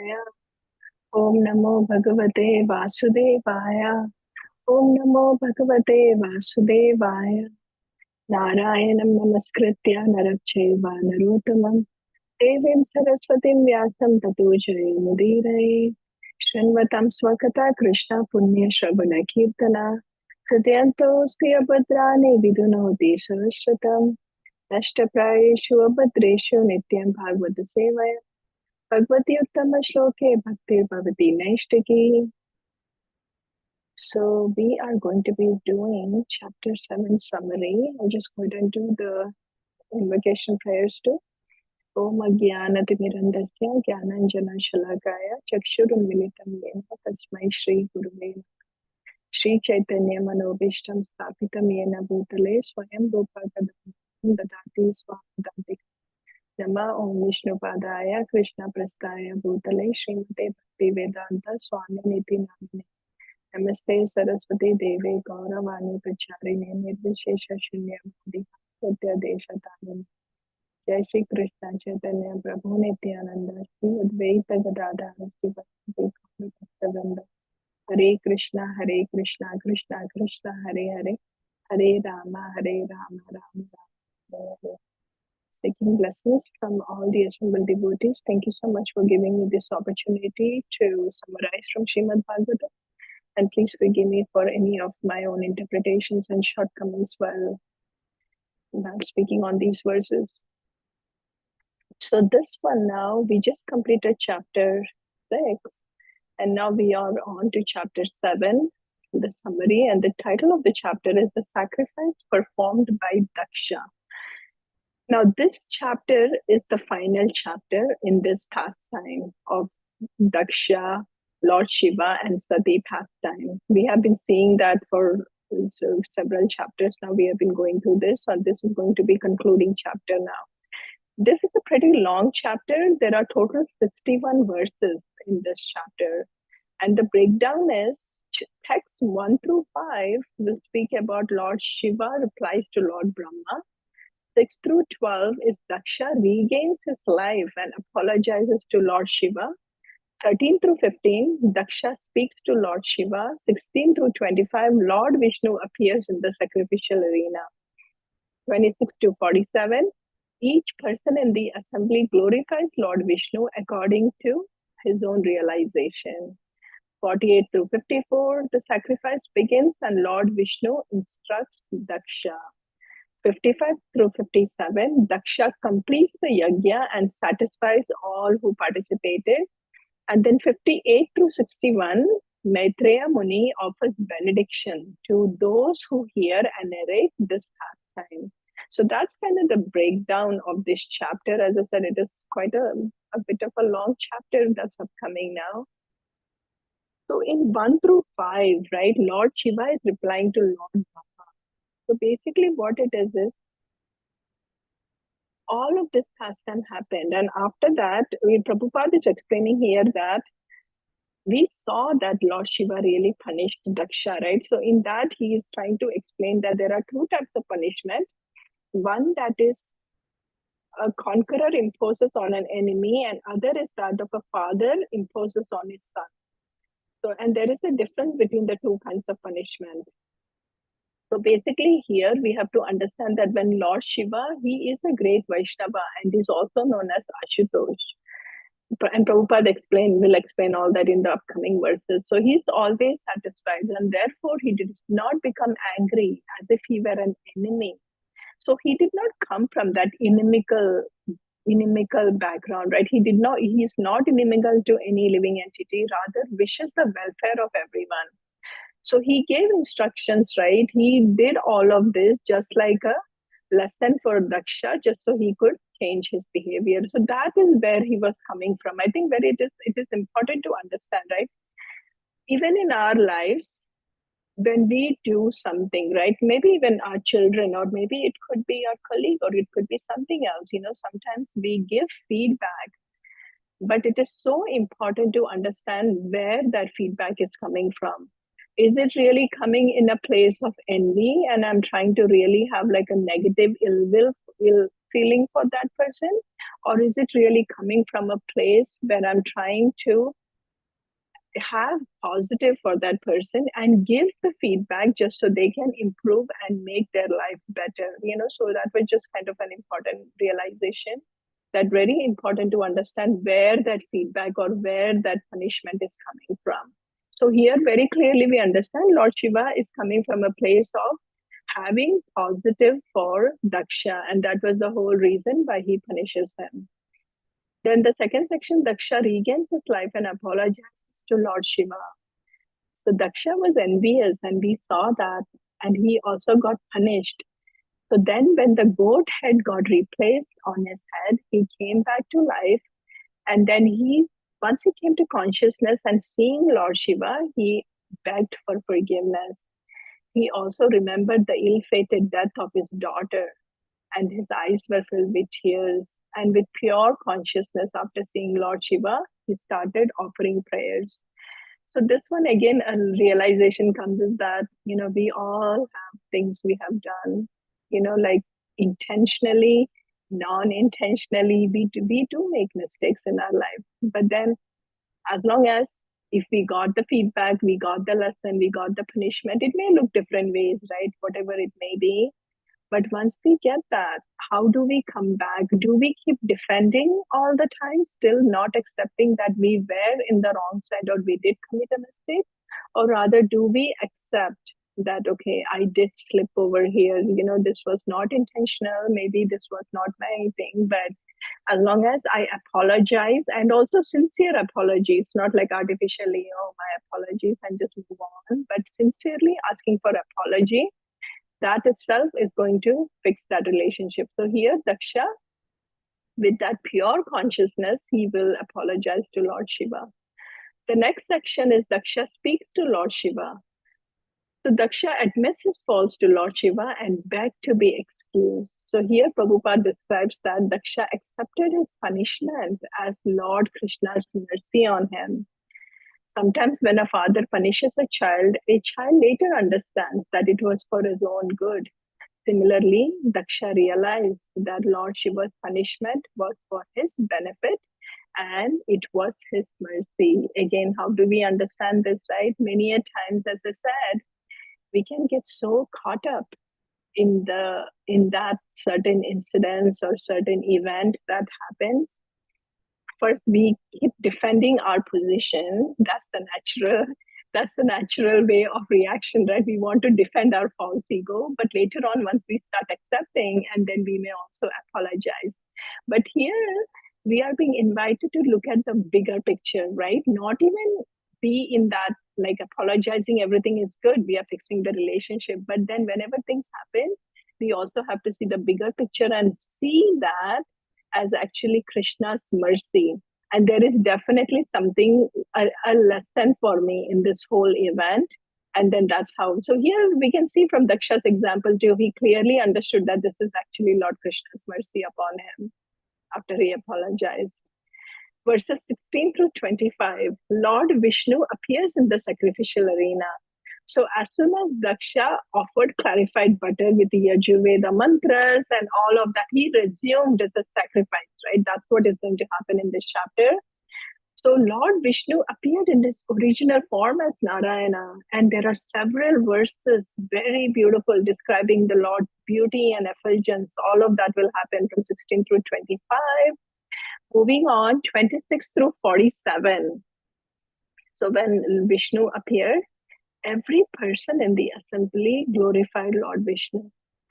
Vasudevaya. Om Namo Bhagavate Vasudevaya. Om Namo Bhagavate Vasudevaya. Narayanam Namaskritya Narachaiva Narottamam Devim Saraswatim Vyasam Tato Jayamudiraya. Shrinvatam Swakata Krishna Punya Shravana Kirtana Hridyantosti Abhadrani Vidunoti Saraswatam Nashtaprayeshu Abhadreshu Nityam Bhagavata Sevaya Bhagavati Uttama Shloke Bhakti Bhavati Naishtaki. So we are going to be doing chapter 7 summary. I'll just go ahead and do the invocation prayers too. Om Ajnanatimirandasya Jnananjana Shalakaya Chakshurunmilitam Yena Tasmai Shri Guruve Shri Chaitanya Manobishtam Sthapitam Yena Bhutale Swayam Rupa Kadam Dadati Swamidati Nama Om Vishnu Padaya Krishna Prastaya Bhutale Srimate Bhakti Vedanta Swami Niti Namane Namaste Saraswati Deve Gauravani Pacharine Nirvishesha Shunyamadi Satya Desha Tamini Jai Shri Krishna Chaitanya Prabhu Nityananda Shri Advaita Gadadhara Shri Bhakti Bhaktivedanta Hare Krishna Krishna Krishna Hare Hare Hare Rama Rama Rama Hare. Taking blessings from all the assembled devotees. Thank you so much for giving me this opportunity to summarize from Srimad Bhagavatam. And please forgive me for any of my own interpretations and shortcomings while speaking on these verses. So this one now, we just completed chapter 6, and now we are on to chapter 7, the summary, and the title of the chapter is The Sacrifice Performed by Daksha. Now this chapter is the final chapter in this pastime of Daksha, Lord Shiva, and Sati pastime. We have been seeing that for several chapters now. We have been going through this, and this is going to be concluding chapter now. This is a pretty long chapter. There are total 61 verses in this chapter, and the breakdown is text 1 through 5 will speak about Lord Shiva replies to Lord Brahma. 6 through 12 is Daksha regains his life and apologizes to Lord Shiva. 13 through 15, Daksha speaks to Lord Shiva. 16 through 25, Lord Vishnu appears in the sacrificial arena. 26 to 47, each person in the assembly glorifies Lord Vishnu according to his own realization. 48 through 54, the sacrifice begins and Lord Vishnu instructs Daksha. 55 through 57, Daksha completes the yajna and satisfies all who participated. And then 58 through 61, Maitreya Muni offers benediction to those who hear and narrate this pastime. So that's kind of the breakdown of this chapter. As I said, it is quite a bit of a long chapter that's upcoming now. So in 1 through 5, right, Lord Shiva is replying to Lord Brahma. So basically what it is all of this pastime happened. And after that, Prabhupada is explaining here that we saw that Lord Shiva really punished Daksha, right? So in that, he is trying to explain that there are two types of punishment. One that is a conqueror imposes on an enemy, and other is that of a father imposes on his son. So, and there is a difference between the two kinds of punishment. So basically here we have to understand that when Lord Shiva, he is a great Vaishnava and is also known as Ashutosh. And Prabhupada will explain all that in the upcoming verses. So he's always satisfied, and therefore he did not become angry as if he were an enemy. So he did not come from that inimical background, right? He is not inimical to any living entity, rather wishes the welfare of everyone. So he gave instructions, right? He did all of this just like a lesson for Daksha, just so he could change his behavior. So that is where he was coming from. I think it is important to understand, right? Even in our lives, when we do something, right? Maybe even our children, or maybe it could be our colleague, or it could be something else. Sometimes we give feedback, but it is so important to understand where that feedback is coming from. Is it really coming in a place of envy, and I'm trying to really have like a negative ill feeling for that person? Or is it really coming from a place where I'm trying to have positive for that person and give the feedback just so they can improve and make their life better? So that was just kind of an important realization, that very important to understand where that feedback or where that punishment is coming from. So here very clearly we understand Lord Shiva is coming from a place of having positive for Daksha, and that was the whole reason why he punishes him. Then the second section, Daksha regains his life and apologizes to Lord Shiva. So Daksha was envious, and we saw that, and he also got punished. So then, when the goat head got replaced on his head, he came back to life, and then once he came to consciousness and seeing Lord Shiva, he begged for forgiveness. He also remembered the ill-fated death of his daughter, and his eyes were filled with tears. And with pure consciousness, after seeing Lord Shiva, he started offering prayers. So this one again, a realization comes is that, we all have things we have done, like intentionally, non-intentionally, we do make mistakes in our life. But then as long as if we got the feedback, we got the lesson, we got the punishment, it may look different ways, right? Whatever it may be, but once we get that, how do we come back? Do we keep defending all the time, still not accepting that we were in the wrong side or we did commit a mistake? Or rather, do we accept that, okay, I did slip over here, this was not intentional, maybe this was not my thing, but as long as I apologize, and also sincere apology, it's not like artificially, oh, my apologies, and just move on, but sincerely asking for apology, that itself is going to fix that relationship. So here, Daksha, with that pure consciousness, he will apologize to Lord Shiva. The next section is Daksha speaks to Lord Shiva. So Daksha admits his faults to Lord Shiva and begged to be excused. So here Prabhupada describes that Daksha accepted his punishment as Lord Krishna's mercy on him. Sometimes when a father punishes a child later understands that it was for his own good. Similarly, Daksha realized that Lord Shiva's punishment was for his benefit and it was his mercy. Again, how do we understand this, right? Many a times, as I said, we can get so caught up in that certain incidents or certain event that happens. First, we keep defending our position. That's the natural way of reaction, right? We want to defend our false ego, but later on, once we start accepting, and then we may also apologize. But here, we are being invited to look at the bigger picture, right? Not even be in that, like apologizing, everything is good, we are fixing the relationship. But then whenever things happen, we also have to see the bigger picture and see that as actually Krishna's mercy. And there is definitely something, a lesson for me in this whole event. And then that's how. So here we can see from Daksha's example too, he clearly understood that this is actually Lord Krishna's mercy upon him after he apologized. Verses 16 through 25, Lord Vishnu appears in the sacrificial arena. So as soon as Daksha offered clarified butter with the Yajurveda mantras and all of that, he resumed the sacrifice, right? That's what is going to happen in this chapter. So Lord Vishnu appeared in his original form as Narayana, and there are several verses, very beautiful, describing the Lord's beauty and effulgence. All of that will happen from 16 through 25. Moving on, 26 through 47. So when Vishnu appeared, every person in the assembly glorified Lord Vishnu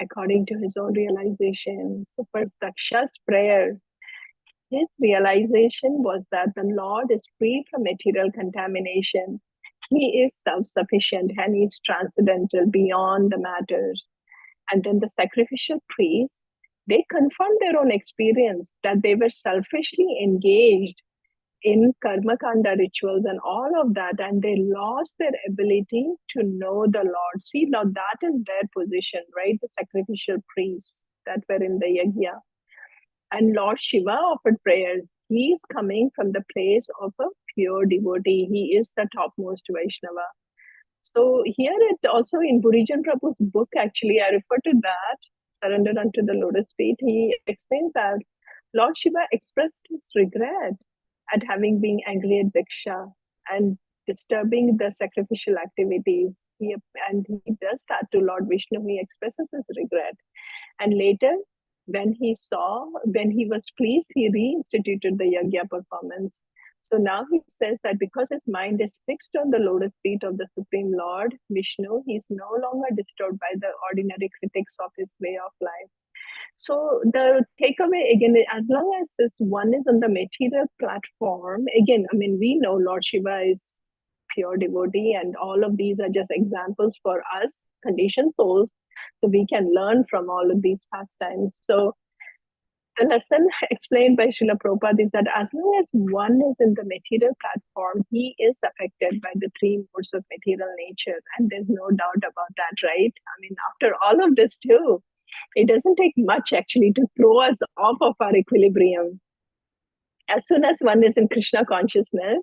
according to his own realization. So first Daksha's prayer, his realization was that the Lord is free from material contamination. He is self-sufficient and he is transcendental beyond the matters. And then the sacrificial priests, they confirmed their own experience that they were selfishly engaged in karma kanda rituals and all of that, and they lost their ability to know the Lord. See, now that is their position, right? The sacrificial priests that were in the yajna. And Lord Shiva offered prayers. He is coming from the place of a pure devotee. He is the topmost Vaishnava. So here it also in Burijan Prabhu's book, actually, I refer to that, Surrender Unto the Lotus Feet. He explains that Lord Shiva expressed his regret at having been angry at Diksha and disturbing the sacrificial activities. And he does that to Lord Vishnu. He expresses his regret. And later, when he was pleased, he reinstituted the yajna performance. So now he says that because his mind is fixed on the lotus feet of the Supreme Lord, Vishnu, he is no longer disturbed by the ordinary critics of his way of life. So the takeaway again, as long as this one is on the material platform, again, I mean, we know Lord Shiva is pure devotee, and all of these are just examples for us, conditioned souls, so we can learn from all of these pastimes. So the lesson explained by Srila Prabhupada is that as long as one is in the material platform, he is affected by the three modes of material nature. And there's no doubt about that, right? I mean, after all of this, too, it doesn't take much actually to throw us off of our equilibrium. As soon as one is in Krishna consciousness,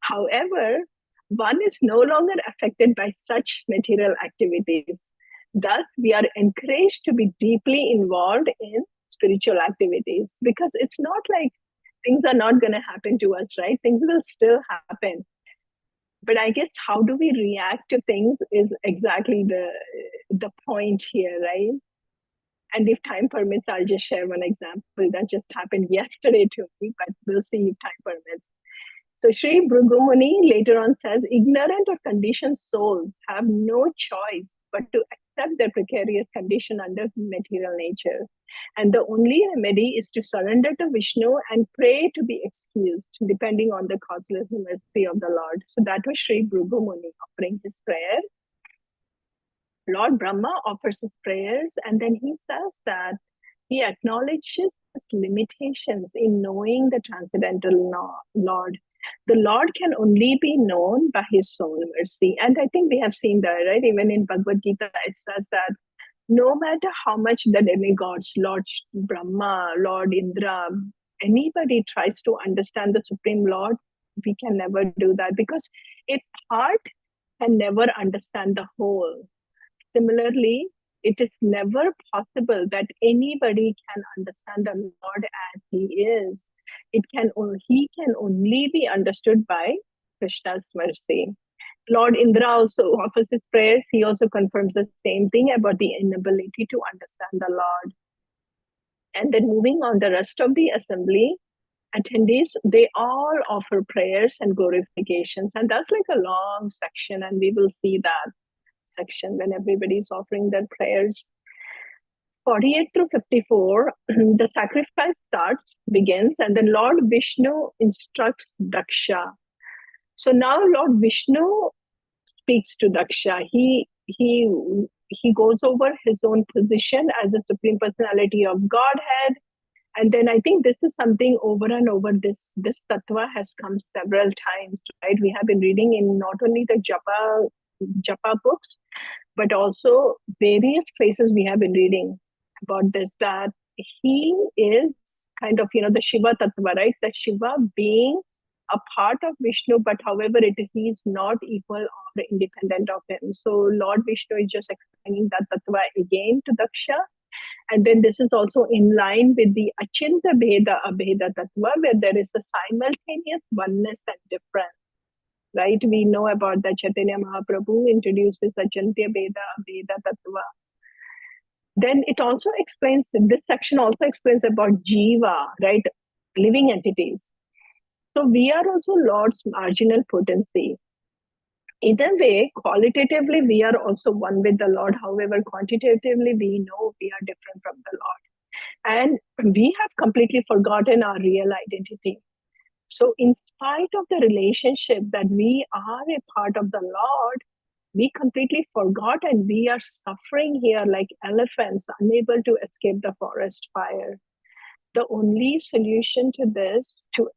however, one is no longer affected by such material activities. Thus, we are encouraged to be deeply involved in spiritual activities because it's not like things are not going to happen to us, right? Things will still happen. But I guess how do we react to things is exactly the point here, right? And if time permits, I'll just share one example that just happened yesterday to me, but we'll see if time permits. So Sri Bhrugumuni later on says, ignorant or conditioned souls have no choice but to accept their precarious condition under material nature. And the only remedy is to surrender to Vishnu and pray to be excused, depending on the causeless mercy of the Lord. So that was Sri Bhrugumuni offering his prayer. Lord Brahma offers his prayers, and then he says that he acknowledges his limitations in knowing the transcendental Lord. The Lord can only be known by his own mercy. And I think we have seen that, right? Even in Bhagavad Gita, it says that no matter how much the demigods, Lord Brahma, Lord Indra, anybody tries to understand the Supreme Lord, we can never do that because a part can never understand the whole. Similarly, it is never possible that anybody can understand the Lord as he is. He can only be understood by Krishna's mercy. Lord Indra also offers his prayers. He also confirms the same thing about the inability to understand the Lord. And then moving on, the rest of the assembly attendees, they all offer prayers and glorifications. And that's like a long section, and we will see that section when everybody's offering their prayers. 48 through 54, the sacrifice begins, and then Lord Vishnu instructs Daksha. So now Lord Vishnu speaks to Daksha. He goes over his own position as a supreme personality of Godhead. And then I think this is something over and over, this tattva has come several times, right? We have been reading in not only the japa books, but also various places we have been reading about this, that he is kind of, the Shiva tattva, right? The Shiva being a part of Vishnu, but however, he is not equal or independent of him. So Lord Vishnu is just explaining that tattva again to Daksha. And then this is also in line with the Achinta Bheda Abheda tattva, where there is a simultaneous oneness and difference. Right? We know about the Chaitanya Mahaprabhu introduced this Achintya Bheda Abheda tattva. Then it also explains, this section also explains about Jiva, right? Living entities. So we are also Lord's marginal potency. In a way, qualitatively, we are also one with the Lord. However, quantitatively, we know we are different from the Lord. And we have completely forgotten our real identity. So in spite of the relationship that we are a part of the Lord, we completely forgot and we are suffering here like elephants, unable to escape the forest fire. The only solution to this, to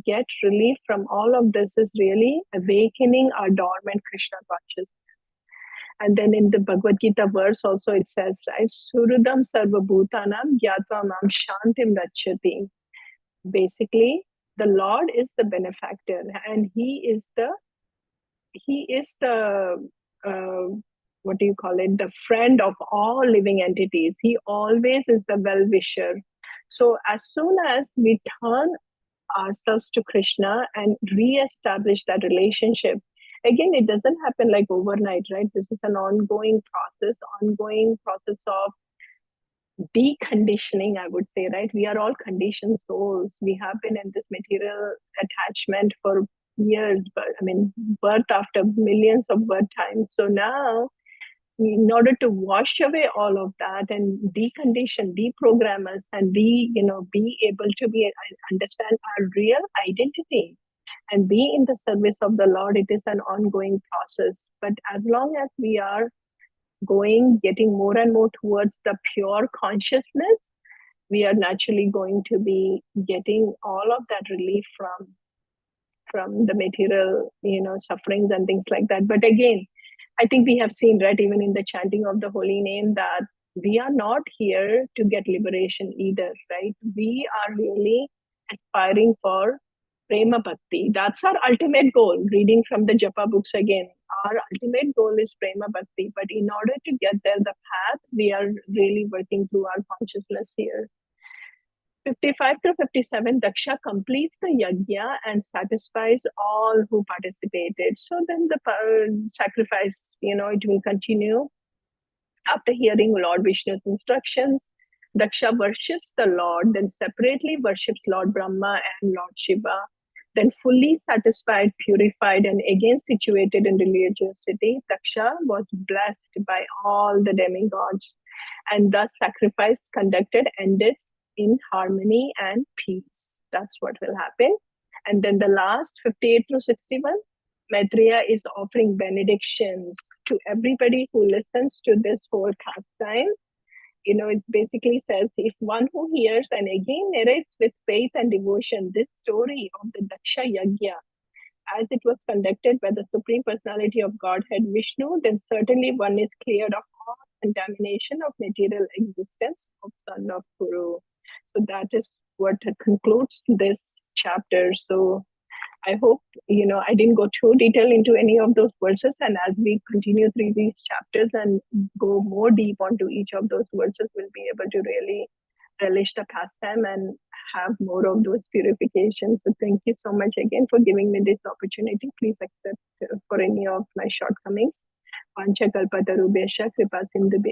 get relief from all of this, is really awakening our dormant Krishna consciousness. And then in the Bhagavad Gita verse also it says, right, Surudam Sarva Bhutanam Gyatva Mam Shantim Rachati. Basically, the Lord is the benefactor, and He is the what do you call it? The friend of all living entities. He always is the well-wisher. So as soon as we turn ourselves to Krishna and re-establish that relationship, again, it doesn't happen like overnight, right? This is an ongoing process of deconditioning, I would say, right? We are all conditioned souls. We have been in this material attachment for years, but I mean, birth after millions of birth times. So now, in order to wash away all of that and decondition, deprogram us, and be able to understand our real identity and be in the service of the Lord, it is an ongoing process. But as long as we are getting more and more towards the pure consciousness, we are naturally going to be getting all of that relief from the material, sufferings and things like that. But again, I think we have seen, right, even in the chanting of the holy name, that we are not here to get liberation either, right? We are really aspiring for prema bhakti. That's our ultimate goal. Reading from the japa books again, our ultimate goal is prema bhakti. But in order to get there, the path, we are really working through our consciousness here. 55 to 57, Daksha completes the yajna and satisfies all who participated. So then the sacrifice, it will continue. After hearing Lord Vishnu's instructions, Daksha worships the Lord, then separately worships Lord Brahma and Lord Shiva. Then fully satisfied, purified, and again situated in religiosity, Daksha was blessed by all the demigods. And thus sacrifice conducted ended in harmony and peace. That's what will happen. And then the last 58 to 61, Maitreya is offering benedictions to everybody who listens to this whole pastime. It basically says, if one who hears and again narrates with faith and devotion this story of the Daksha Yajna, as it was conducted by the Supreme Personality of Godhead Vishnu, then certainly one is cleared of all contamination of material existence of Son of Guru. So that is what concludes this chapter. So I hope, I didn't go too detail into any of those verses. And as we continue through these chapters and go more deep onto each of those verses, we'll be able to really relish the pastime and have more of those purifications. So thank you so much again for giving me this opportunity. Please accept for any of my shortcomings. Pancha kalpatarubhesha kripa sindhubhya